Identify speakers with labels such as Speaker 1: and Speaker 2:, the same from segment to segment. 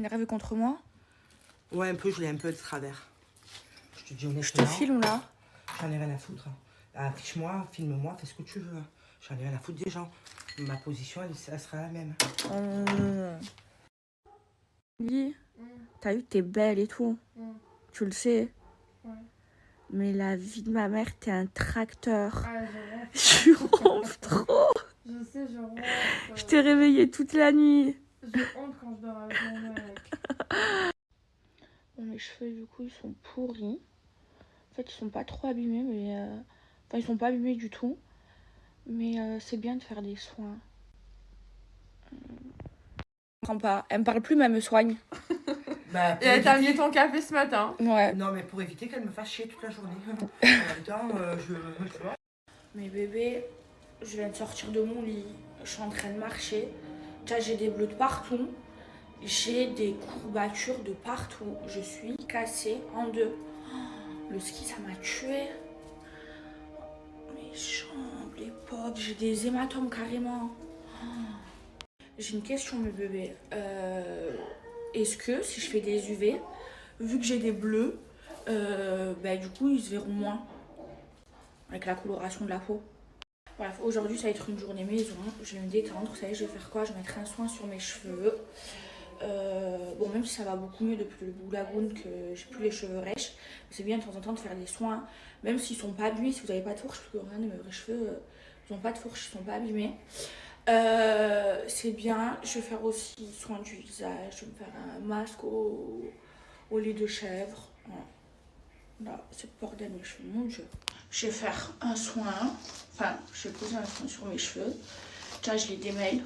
Speaker 1: Énervé contre moi?
Speaker 2: Ouais, un peu, je l'ai un peu de travers. Je te dis honnêtement.
Speaker 1: Je te filme là?
Speaker 2: J'en ai rien à foutre. Affiche-moi, filme-moi, fais ce que tu veux. J'en ai rien à foutre des gens. Ma position, elle sera la même.
Speaker 1: Dis, t'as vu que t'es belle et tout. Tu le sais.
Speaker 3: Ouais.
Speaker 1: Mais la vie de ma mère, t'es un tracteur.
Speaker 3: Ah, je ronfle.
Speaker 1: Je ronfle trop.
Speaker 3: Je sais, je ronfle.
Speaker 1: Je t'ai réveillée toute la nuit.
Speaker 3: Je honte quand je dors avec mon mec.
Speaker 1: Bon, mes cheveux, du coup, ils sont pourris. En fait, ils sont pas trop abîmés, mais... Enfin, ils sont pas abîmés du tout. Mais c'est bien de faire des soins. Je comprends pas. Elle me parle plus, mais elle me soigne.
Speaker 2: Bah,
Speaker 3: Et elle t'a amené ton café ce matin.
Speaker 1: Ouais.
Speaker 2: Non, mais pour éviter qu'elle me fasse chier toute la journée. En même temps, tu vois.
Speaker 1: Mais bébé, je viens de sortir de mon lit. Je suis en train de marcher. Déjà, j'ai des bleus de partout. J'ai des courbatures de partout. Je suis cassée en deux. Le ski, ça m'a tuée. Mes jambes, les potes, j'ai des hématomes carrément. J'ai une question, mes bébés. Est-ce que si je fais des UV, vu que j'ai des bleus, bah, du coup, ils se verront moins avec la coloration de la peau? Bref, aujourd'hui, ça va être une journée maison. Je vais me détendre. Vous savez, je vais faire quoi? Je vais mettre un soin sur mes cheveux. Bon, même si ça va beaucoup mieux depuis le Blue Lagoon, que j'ai plus les cheveux rêches, c'est bien de temps en temps de faire des soins, même s'ils sont pas abîmés. Si vous n'avez pas de fourche, parce que regardez, mes vrais cheveux, ils n'ont pas de fourche, ils sont pas abîmés. C'est bien. Je vais faire aussi soin du visage. Je vais me faire un masque au lait de chèvre. Voilà, c'est le bordel mes cheveux, mon dieu. Je vais faire un soin, enfin, je vais poser un soin sur mes cheveux. Tiens, je les démêle.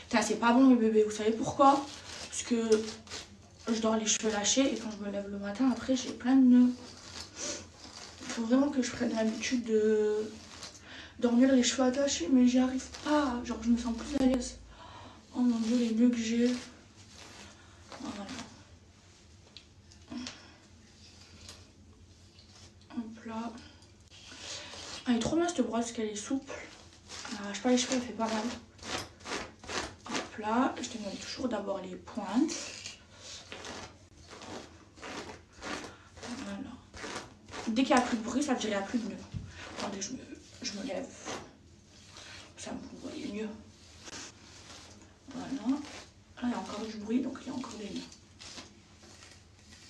Speaker 1: Tiens, c'est pas bon mes bébés, vous savez pourquoi? Parce que je dors les cheveux lâchés et quand je me lève le matin, après, j'ai plein de nœuds. Il faut vraiment que je prenne l'habitude de dormir les cheveux attachés, mais j'y arrive pas. Genre, je me sens plus à l'aise. Oh mon dieu, les nœuds que j'ai. Voilà. Hop là. Elle est trop bien cette brosse parce qu'elle est souple. Elle n'arrache pas les cheveux, elle fait pas mal. Hop là, je démêle toujours d'abord les pointes. Voilà. Dès qu'il n'y a plus de bruit, ça veut dire qu'il n'y a plus de nœuds. Attendez, je me lève. Ça vous voyez mieux. Voilà. Là, il y a encore du bruit, donc il y a encore des nœuds.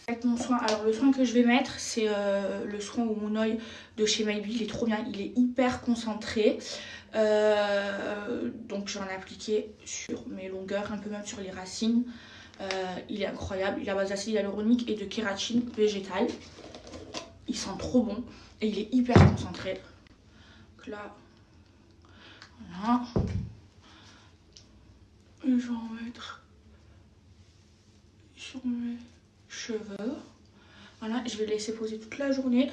Speaker 1: Avec mon soin, alors le soin que je vais mettre, c'est le soin au Moon Oil de chez Maybe. Il est trop bien, il est hyper concentré. Donc je vais en appliquer sur mes longueurs, un peu même sur les racines. Il est incroyable, il est à base d'acide hyaluronique et de kératine végétale. Il sent trop bon et il est hyper concentré. Donc là, voilà. Et je vais en mettre sur mes cheveux. Voilà, je vais laisser poser toute la journée.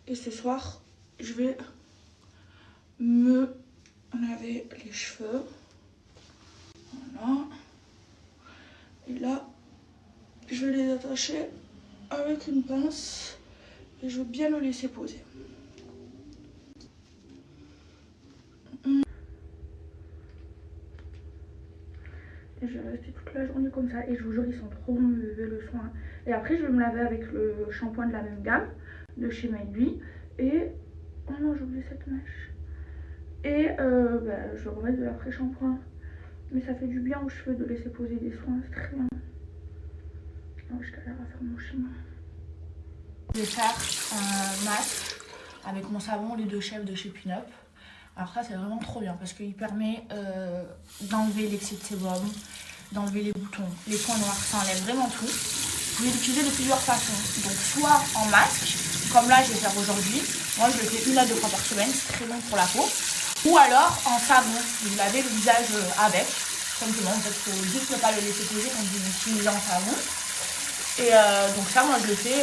Speaker 1: Et ce soir, je vais me laver les cheveux. Voilà. Et là, je vais les attacher avec une pince. Et je vais bien le laisser poser. Et je vais rester toute la journée comme ça. Et je vous jure, ils sont trop bons le soin. Et après, je vais me laver avec le shampoing de la même gamme, de chez Maybe. Et... oh non, j'ai oublié cette mèche. Et je vais remettre de l'après-shampoing. Mais ça fait du bien aux cheveux de laisser poser des soins, c'est très bien. Alors, je galère à faire mon schéma. Je vais faire un masque avec mon savon lait de chèvre de chez Pinup. Alors ça, c'est vraiment trop bien parce qu'il permet d'enlever l'excès de sébum, d'enlever les boutons, les points noirs, ça enlève vraiment tout. Vous pouvez l'utiliser de plusieurs façons. Donc soit en masque, comme là je vais faire aujourd'hui. Moi je le fais 1 à 2 fois par semaine, c'est très bon pour la peau. Ou alors en savon, vous lavez le visage avec. Simplement, en fait, il faut juste ne pas le laisser poser quand vous l'utilisez en savon. Et donc ça, moi je le fais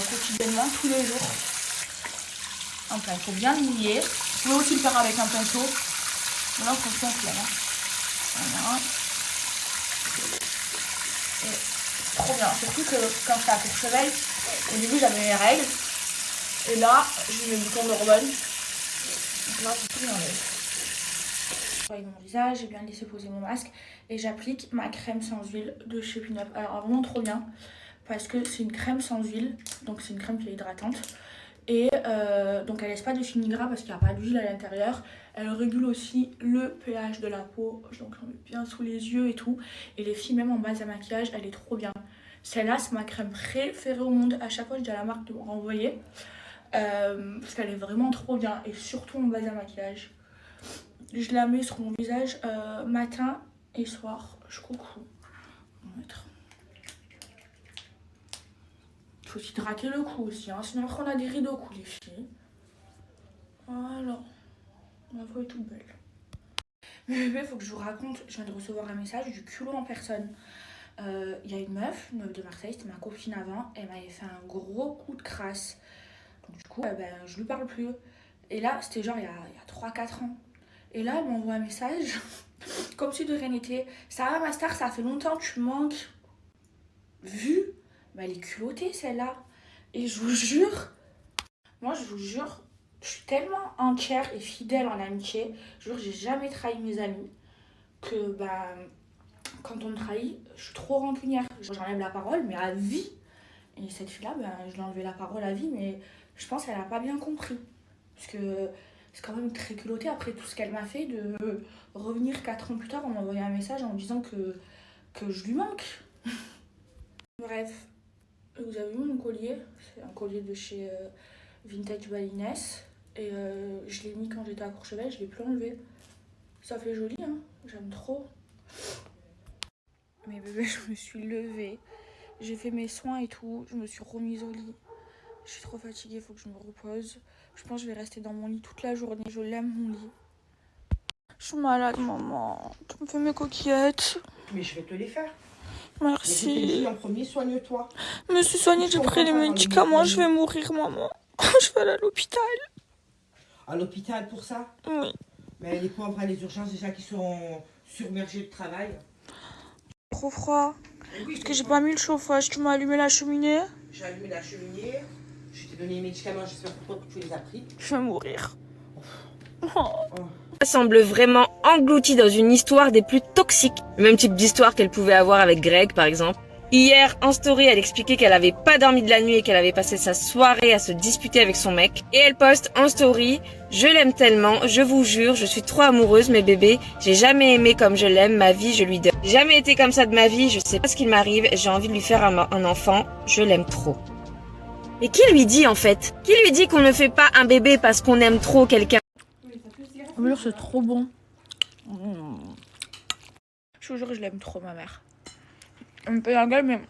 Speaker 1: quotidiennement, tous les jours. Donc là, il faut bien le mouiller. Vous pouvez aussi le faire avec un pinceau. Voilà, franchement, c'est là. Voilà. Et c'est trop bien. Surtout que quand j'étais à Courchevel, au début j'avais mes règles. Et là, j'ai mes boutons d'hormones. Donc là, c'est tout bien. Avec mon visage, j'ai bien laissé poser mon masque et j'applique ma crème sans huile de chez Pin Up. Alors vraiment trop bien parce que c'est une crème sans huile, donc c'est une crème qui est hydratante. Et donc elle laisse pas de fini gras parce qu'il n'y a pas d'huile à l'intérieur. Elle régule aussi le pH de la peau, donc j'en mets bien sous les yeux et tout. Et les filles, même en base à maquillage, elle est trop bien. Celle-là, c'est ma crème préférée au monde. À chaque fois, je dis à la marque de me renvoyer. Parce qu'elle est vraiment trop bien. Et surtout en base à maquillage. Je la mets sur mon visage matin et soir jusqu'au cou. On va mettre. Il faut s'hydrater le cou aussi, hein. Sinon après on a des rides au cou les filles. Voilà. Ma voix est toute belle. Mais bébé, faut que je vous raconte. Je viens de recevoir un message du culot en personne. Il y a une meuf de Marseille, c'était ma copine avant. Elle m'avait fait un gros coup de crasse. Donc du coup, je lui parle plus. Et là, c'était genre il y a 3-4 ans. Et là, elle m'envoie un message, comme si de rien n'était. Ça va ma star, ça fait longtemps que tu manques. Vu, elle est culottée celle-là. Et je vous jure, moi je vous jure, je suis tellement entière et fidèle en amitié. Je vous jure, j'ai jamais trahi mes amis. Que quand on me trahit, je suis trop rancunière. J'enlève la parole, mais à vie. Et cette fille-là, je lui ai enlevé la parole à vie, mais je pense qu'elle n'a pas bien compris. Parce que c'est quand même très culotté après tout ce qu'elle m'a fait de revenir 4 ans plus tard en m'envoyant un message en me disant que je lui manque. Bref, vous avez vu mon collier, c'est un collier de chez Vintage by Inès. Et je l'ai mis quand j'étais à Courchevel, je ne l'ai plus enlevé. Ça fait joli, hein, j'aime trop. Mais bébé, je me suis levée, j'ai fait mes soins et tout, je me suis remise au lit. Je suis trop fatiguée, il faut que je me repose. Je pense que je vais rester dans mon lit toute la journée. Je l'aime, mon lit. Je suis malade, maman. Tu me fais mes coquillettes.
Speaker 2: Mais je vais te les faire.
Speaker 1: Merci.
Speaker 2: Mais je t'ai dit en premier, soigne-toi.
Speaker 1: Je me suis soignée, j'ai pris les médicaments. Je vais mourir, maman. Je vais aller à l'hôpital.
Speaker 2: À l'hôpital pour ça?
Speaker 1: Oui.
Speaker 2: Mais les pauvres, les urgences déjà qui sont submergées de travail.
Speaker 1: Trop froid.
Speaker 2: Oui,
Speaker 1: Parce que j'ai pas mis le chauffage. Tu m'as allumé la cheminée?
Speaker 2: J'ai allumé la cheminée. Je t'ai donné les médicaments, j'espère pour toi que tu les as pris.
Speaker 1: Je vais mourir.
Speaker 4: Semble vraiment engloutie dans une histoire des plus toxiques. Le même type d'histoire qu'elle pouvait avoir avec Greg, par exemple. Hier, en story, elle expliquait qu'elle avait pas dormi de la nuit et qu'elle avait passé sa soirée à se disputer avec son mec. Et elle poste en story: je l'aime tellement, je vous jure, je suis trop amoureuse, mes bébés. J'ai jamais aimé comme je l'aime, ma vie, je lui donne. J'ai jamais été comme ça de ma vie, je sais pas ce qu'il m'arrive, j'ai envie de lui faire un enfant, je l'aime trop. Et qui lui dit en fait? Qui lui dit qu'on ne fait pas un bébé parce qu'on aime trop quelqu'un?
Speaker 1: C'est trop bon. Je vous jure, je l'aime trop, ma mère. Elle me paye la gueule, mais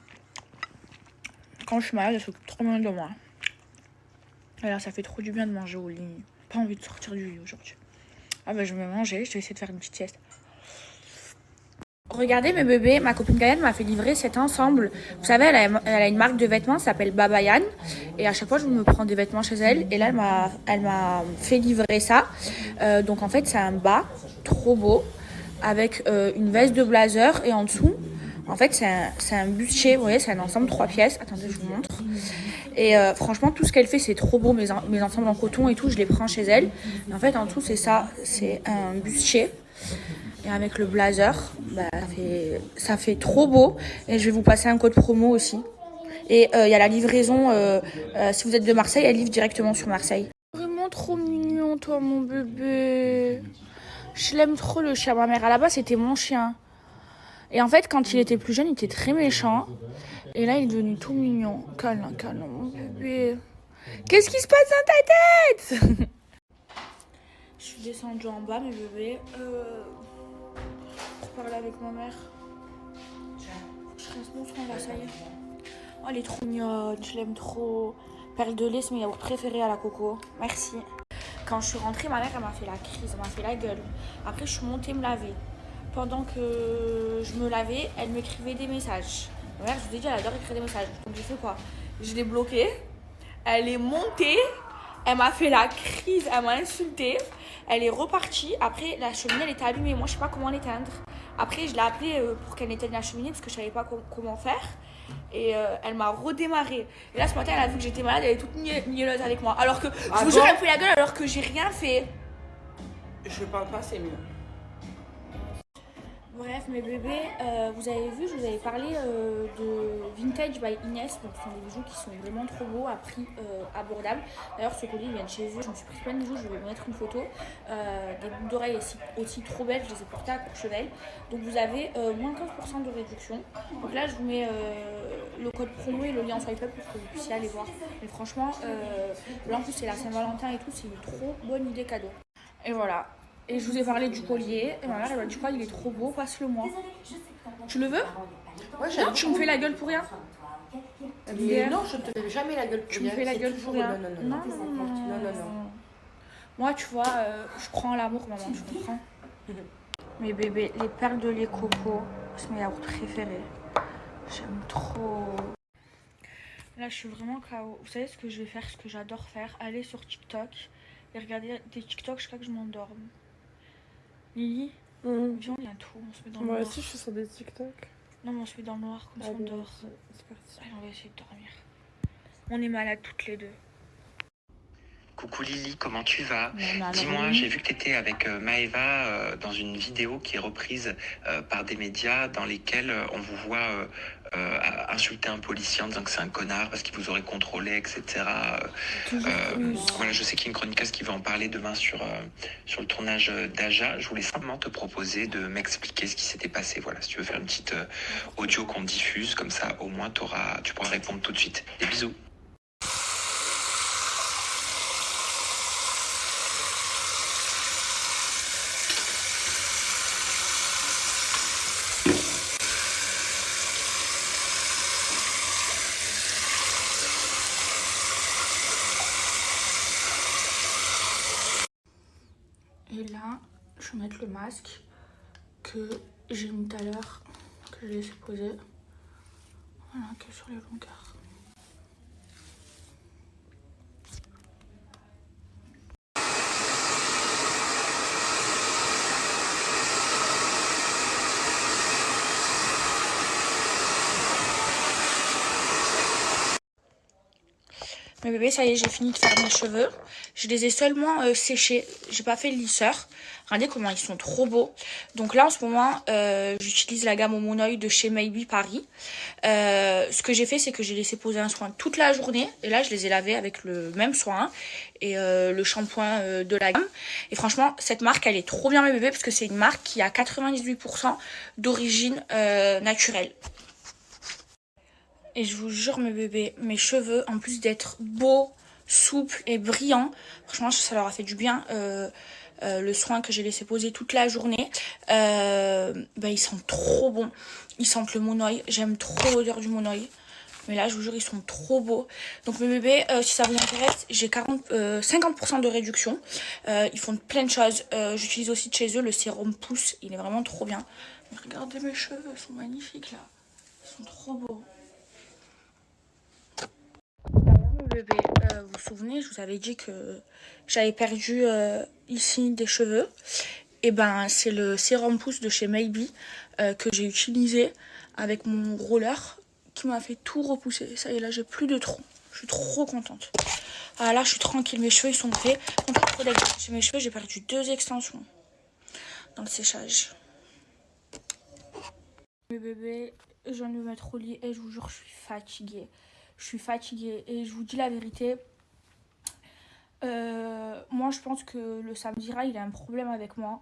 Speaker 1: quand je suis malade, elle s'occupe trop bien de moi. Et là, ça fait trop du bien de manger au lit. Pas envie de sortir du lit aujourd'hui. Ah je vais manger, je vais essayer de faire une petite sieste. Regardez mes bébés, ma copine Gaëlle m'a fait livrer cet ensemble. Vous savez, elle a une marque de vêtements, ça s'appelle Babayan. Et à chaque fois, je me prends des vêtements chez elle. Et là, elle m'a fait livrer ça. Donc en fait, c'est un bas trop beau avec une veste de blazer. Et en dessous, en fait, c'est un bustier. Vous voyez, c'est un ensemble 3 pièces. Attendez, je vous montre. Et franchement, tout ce qu'elle fait, c'est trop beau. Mes ensembles en coton et tout, je les prends chez elle. Et en fait, en dessous, c'est ça. C'est un bustier. Et avec le blazer, ça fait trop beau. Et je vais vous passer un code promo aussi. Et il y a la livraison, si vous êtes de Marseille, elle livre directement sur Marseille. Vraiment trop mignon, toi, mon bébé. Je l'aime trop, le chien. Ma mère, à la base, c'était mon chien. Et en fait, quand il était plus jeune, il était très méchant. Et là, il est devenu tout mignon. Câlin, mon bébé. Qu'est-ce qui se passe dans ta tête? Je suis descendue en bas, mes bébés. Pour parler avec ma mère. Je reste mon soin là, ça y est. Oh, elle est trop mignonne, je l'aime trop. Perle de lait, c'est mon yaourt préféré à la coco. Merci. Quand je suis rentrée, ma mère, elle m'a fait la crise, elle m'a fait la gueule. Après, je suis montée me laver. Pendant que je me lavais, elle m'écrivait des messages. Ma mère, je vous ai dit, elle adore écrire des messages. Donc, j'ai fait quoi? Je l'ai bloquée. Elle est montée. Elle m'a fait la crise, elle m'a insultée. Elle est repartie. Après, la cheminée, elle était allumée. Moi, je sais pas comment l'éteindre. Après, je l'ai appelée pour qu'elle éteigne la cheminée parce que je savais pas comment faire. Et elle m'a redémarré. Et là, ce matin, elle a vu que j'étais malade. Elle est toute mielleuse avec moi. Alors que, je vous jure, elle me fait la gueule alors que j'ai rien fait.
Speaker 2: Je parle pas, c'est mieux.
Speaker 1: Bref, mes bébés, vous avez vu, je vous avais parlé de Vintage by Inès. Donc, ce sont des bijoux qui sont vraiment trop beaux, à prix abordable. D'ailleurs, ce collier, il vient de chez eux. Je me suis pris plein de bijoux, je vais vous mettre une photo. Des boucles d'oreilles aussi trop belles, je les ai portées à Courchevel. Donc, vous avez moins 15% de réduction. Donc là, je vous mets le code promo et le lien en swipe up pour que vous puissiez aller voir. Mais franchement, là en plus, c'est la Saint-Valentin et tout, c'est une trop bonne idée cadeau. Et voilà. Et je vous ai parlé du collier. Et ma mère, elle m'a dit quoi, il est trop beau, passe-le-moi. Tu le veux?
Speaker 2: Ouais,
Speaker 1: Non, tu me fais la gueule pour rien.
Speaker 2: Mais non, je te fais jamais la gueule pour
Speaker 1: Tu me fais la gueule pour rien.
Speaker 2: Non.
Speaker 1: Moi, tu vois, je crois en l'amour, maman, tu comprends? Mes bébés, les perles de lait coco, c'est mes yaourts préférés. J'aime trop. Là, je suis vraiment KO. Vous savez ce que je vais faire, ce que j'adore faire? Aller sur TikTok et regarder des TikTok jusqu'à que je m'endorme. Lily, viens, on y a tout. On se met dans le noir.
Speaker 3: Moi aussi, je suis sur des TikTok.
Speaker 1: Non, mais on se met dans le noir, comme ça on dort.
Speaker 3: C'est parti.
Speaker 1: Allez, on va essayer de dormir. On est malades toutes les deux.
Speaker 5: Coucou Lily, comment tu vas?
Speaker 1: Non,
Speaker 5: Dis-moi,
Speaker 1: Lily.
Speaker 5: j'ai vu que tu étais avec Maëva dans une vidéo qui est reprise par des médias dans lesquels on vous voit insulter un policier en disant que c'est un connard parce qu'il vous aurait contrôlé, etc. Voilà, je sais qu'il y a une chroniqueuse qui va en parler demain sur le tournage d'Aja. Je voulais simplement te proposer de m'expliquer ce qui s'était passé. Voilà, si tu veux faire une petite audio qu'on diffuse, comme ça au moins tu pourras répondre tout de suite. Des bisous.
Speaker 1: Et là, je vais mettre le masque que j'ai mis tout à l'heure, que j'ai laissé poser. Voilà, qui est sur les longueurs. Mes bébés, ça y est, j'ai fini de faire mes cheveux. Je les ai seulement séchés. J'ai pas fait le lisseur. Regardez comment ils sont trop beaux. Donc là, en ce moment, j'utilise la gamme au Monoeil de chez Maybe Paris. Ce que j'ai fait, c'est que j'ai laissé poser un soin toute la journée. Et là, je les ai lavés avec le même soin et le shampoing de la gamme. Et franchement, cette marque, elle est trop bien, mes bébés, parce que c'est une marque qui a 98% d'origine naturelle. Et je vous jure, mes bébés, mes cheveux, en plus d'être beaux, souples et brillants, franchement, ça leur a fait du bien. Le soin que j'ai laissé poser toute la journée, ils sentent trop bons. Ils sentent le monoeil. J'aime trop l'odeur du monoeil. Mais là, je vous jure, ils sont trop beaux. Donc, mes bébés, si ça vous intéresse, j'ai 50% de réduction. Ils font plein de choses. J'utilise aussi de chez eux le sérum Pousse. Il est vraiment trop bien. Mais regardez mes cheveux, ils sont magnifiques là. Ils sont trop beaux. D'ailleurs, mes bébés, vous vous souvenez, je vous avais dit que j'avais perdu ici des cheveux. Et ben, c'est le sérum Pousse de chez Maybe que j'ai utilisé avec mon roller qui m'a fait tout repousser. Ça y est, là, j'ai plus de troncs. Je suis trop contente. Ah là, je suis tranquille. Mes cheveux, ils sont faits. Chez mes cheveux, j'ai perdu 2 extensions dans le séchage. Mes bébés, je viens de me mettre au lit et je vous jure, je suis fatiguée. Je suis fatiguée et je vous dis la vérité. Moi, je pense que le samedira, il a un problème avec moi.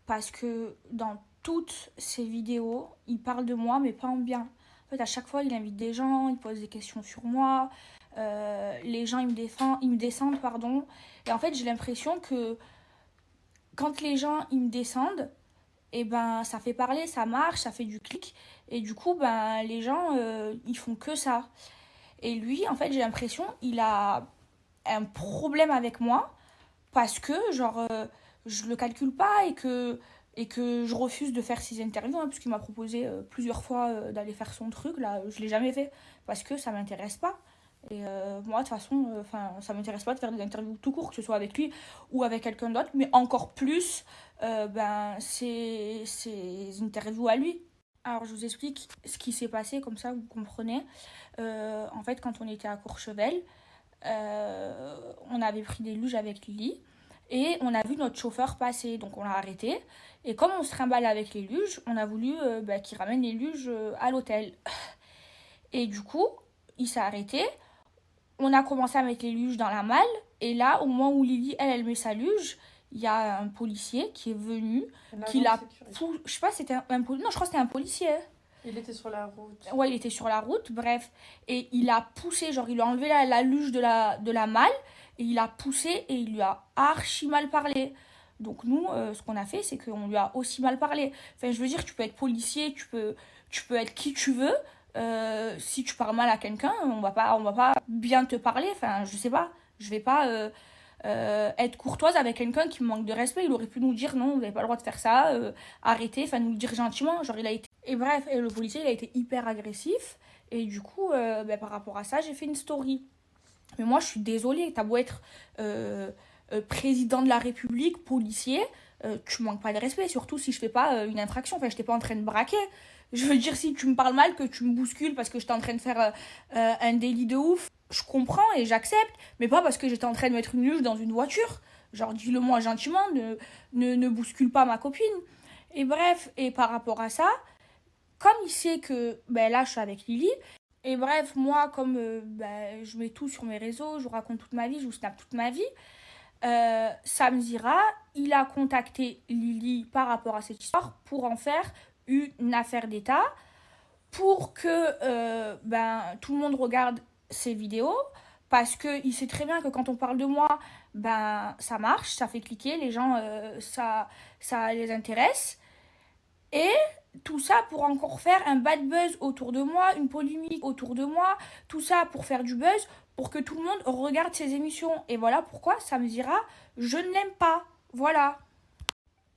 Speaker 1: Parce que dans toutes ses vidéos, il parle de moi, mais pas en bien. En fait, à chaque fois, il invite des gens, il pose des questions sur moi. Les gens, ils me descendent, pardon. Et en fait, j'ai l'impression que quand les gens, ils me descendent, et ben, ça fait parler, ça marche, ça fait du clic. Et du coup, ben, les gens, ils font que ça. Et lui, en fait, j'ai l'impression il a un problème avec moi parce que, genre, je le calcule pas et que je refuse de faire ses interviews, hein, parce qu'il m'a proposé plusieurs fois d'aller faire son truc. Là, je l'ai jamais fait parce que ça m'intéresse pas. Et moi, de toute façon, ça m'intéresse pas de faire des interviews tout court, que ce soit avec lui ou avec quelqu'un d'autre, mais encore plus, c'est interviews à lui. Alors, je vous explique ce qui s'est passé, comme ça vous comprenez. En fait, quand on était à Courchevel, on avait pris des luges avec Lily. et on a vu notre chauffeur passer, donc on l'a arrêté. Et comme on se trimballe avec les luges, on a voulu qu'il ramène les luges à l'hôtel. Et du coup, il s'est arrêté. On a commencé à mettre les luges dans la malle. Et là, au moment où Lily, elle met sa luge, il y a un policier qui est venu, qui l'a... Je sais pas, c'était un policier. Non, je crois que c'était un policier.
Speaker 3: Il était sur la route.
Speaker 1: Ouais, il était sur la route, bref. Et il a poussé, genre, il a enlevé la luge de la malle. Et il a poussé et il lui a archi mal parlé. Donc nous, ce qu'on a fait, c'est qu'on lui a aussi mal parlé. Enfin, je veux dire, tu peux être policier, tu peux être qui tu veux. Si tu parles mal à quelqu'un, on va pas bien te parler. Enfin, je sais pas. Je vais pas être courtoise avec quelqu'un qui me manque de respect. Il aurait pu nous dire non, vous n'avez pas le droit de faire ça. Arrêtez. Enfin, nous le dire gentiment. Genre, il a été... Et bref, et le policier, il a été hyper agressif. Et du coup, par rapport à ça, j'ai fait une story. Mais moi, je suis désolée. T'as beau être... président de la République, policier, tu manques pas de respect, surtout si je fais pas une infraction. Enfin, je t'ai pas en train de braquer. Je veux dire, si tu me parles mal, que tu me bouscules parce que j'étais en train de faire un délit de ouf, je comprends et j'accepte, mais pas parce que j'étais en train de mettre une luge dans une voiture. Genre, dis-le moi gentiment, ne bouscule pas ma copine. Et bref, et par rapport à ça, comme il sait que là, je suis avec Lily, et bref, moi, comme je mets tout sur mes réseaux, je vous raconte toute ma vie, je vous snap toute ma vie, Sam Zira, il a contacté Lily par rapport à cette histoire pour en faire une affaire d'État, pour que tout le monde regarde ses vidéos, parce qu'il sait très bien que quand on parle de moi, ça marche, ça fait cliquer, les gens, ça les intéresse. Et tout ça pour encore faire un bad buzz autour de moi, une polémique autour de moi, tout ça pour faire du buzz, pour que tout le monde regarde ses émissions. Et voilà pourquoi Sam Zira, je ne l'aime pas. Voilà.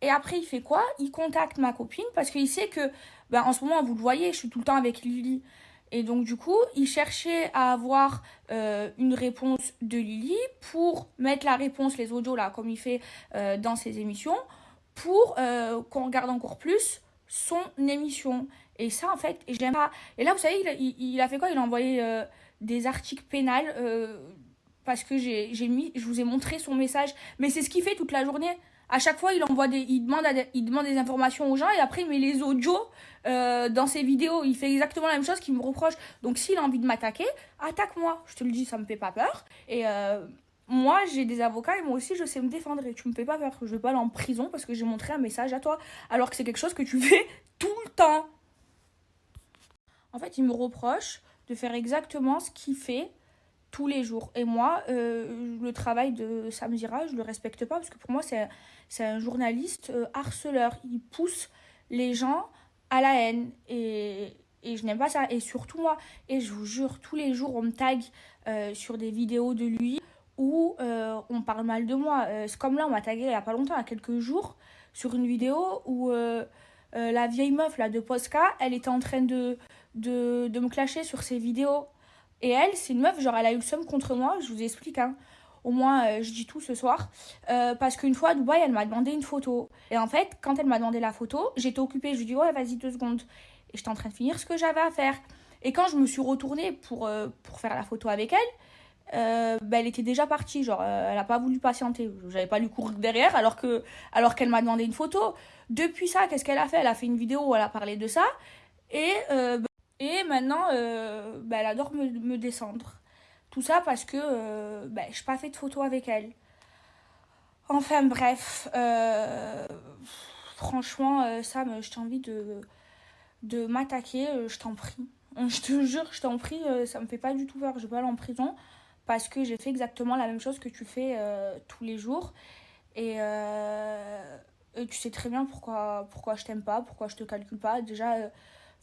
Speaker 1: Et après, il fait quoi? Il contacte ma copine parce qu'il sait que, en ce moment, vous le voyez, je suis tout le temps avec Lily. Et donc, du coup, il cherchait à avoir une réponse de Lily pour mettre la réponse, les audios, là, comme il fait dans ses émissions, pour qu'on regarde encore plus son émission. Et ça, en fait, j'aime pas. Et là, vous savez, il a fait quoi? Il a envoyé des articles pénals parce que je vous ai montré son message. Mais c'est ce qu'il fait toute la journée. À chaque fois, il demande des informations aux gens et après, il met les audios dans ses vidéos. Il fait exactement la même chose qu'il me reproche. Donc, s'il a envie de m'attaquer, attaque-moi. Je te le dis, ça me fait pas peur. Et moi, j'ai des avocats et moi aussi, je sais me défendre. Et tu me fais pas peur. Je vais pas aller en prison parce que j'ai montré un message à toi. Alors que c'est quelque chose que tu fais tout le temps. En fait, il me reproche de faire exactement ce qu'il fait tous les jours. Et moi, le travail de Sam Zira, je le respecte pas parce que pour moi, c'est un journaliste harceleur. Il pousse les gens à la haine. Et je n'aime pas ça. Et surtout moi, et je vous jure, tous les jours, on me tag sur des vidéos de lui où on parle mal de moi. C'est comme là, on m'a tagué il y a pas longtemps, il y a quelques jours, sur une vidéo où la vieille meuf là, de Posca, elle était en train de me clasher sur ses vidéos. Et elle, c'est une meuf, genre elle a eu le seum contre moi, je vous explique, hein. Au moins, je dis tout ce soir. Parce qu'une fois à Dubaï, elle m'a demandé une photo. Et en fait, quand elle m'a demandé la photo, j'étais occupée. Je lui ai dit, ouais, vas-y, 2 secondes. Et j'étais en train de finir ce que j'avais à faire. Et quand je me suis retournée pour faire la photo avec elle, elle était déjà partie. Genre, elle n'a pas voulu patienter. J'avais pas lui courir derrière alors qu'elle m'a demandé une photo. Depuis ça, qu'est-ce qu'elle a fait? Elle a fait une vidéo où elle a parlé de ça. Et maintenant, elle adore me descendre. Tout ça parce que je n'ai pas fait de photo avec elle. Enfin bref, franchement, Sam, je t'ai envie de m'attaquer, je t'en prie. Je te jure, je t'en prie, ça me fait pas du tout peur. Je vais pas aller en prison parce que j'ai fait exactement la même chose que tu fais tous les jours. Et tu sais très bien pourquoi je t'aime pas, pourquoi je te calcule pas. Déjà...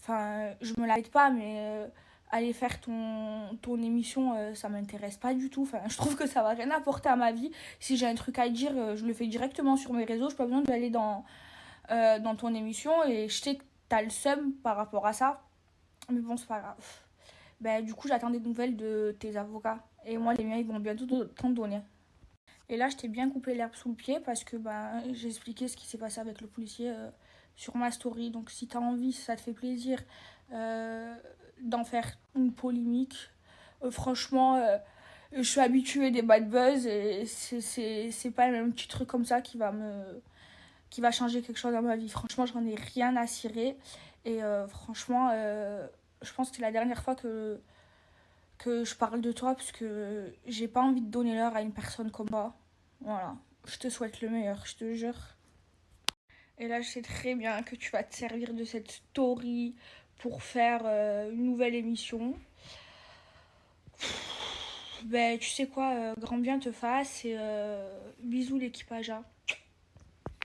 Speaker 1: je me l'arrête pas, mais aller faire ton émission, ça m'intéresse pas du tout. Je trouve que ça va rien apporter à ma vie. Si j'ai un truc à dire, je le fais directement sur mes réseaux. Je n'ai pas besoin d'aller dans ton émission. Et je sais que tu as le seum par rapport à ça. Mais bon, c'est pas grave. Du coup, j'attends des nouvelles de tes avocats. Et moi, les miens, ils vont bientôt t'en donner. Et là, je t'ai bien coupé l'herbe sous le pied parce que j'ai expliqué ce qui s'est passé avec le policier sur ma story. Donc si t'as envie, si ça te fait plaisir d'en faire une polémique, franchement, Je suis habituée des bad buzz et c'est pas le même petit truc comme ça qui va changer quelque chose dans ma vie. Franchement, j'en ai rien à cirer. Et franchement, je pense que c'est la dernière fois que je parle de toi parce que j'ai pas envie de donner l'heure à une personne comme moi. Voilà. Je te souhaite le meilleur, je te jure. Et là, je sais très bien que tu vas te servir de cette story pour faire une nouvelle émission. Ben, tu sais quoi, grand bien te fasse et bisous l'équipage.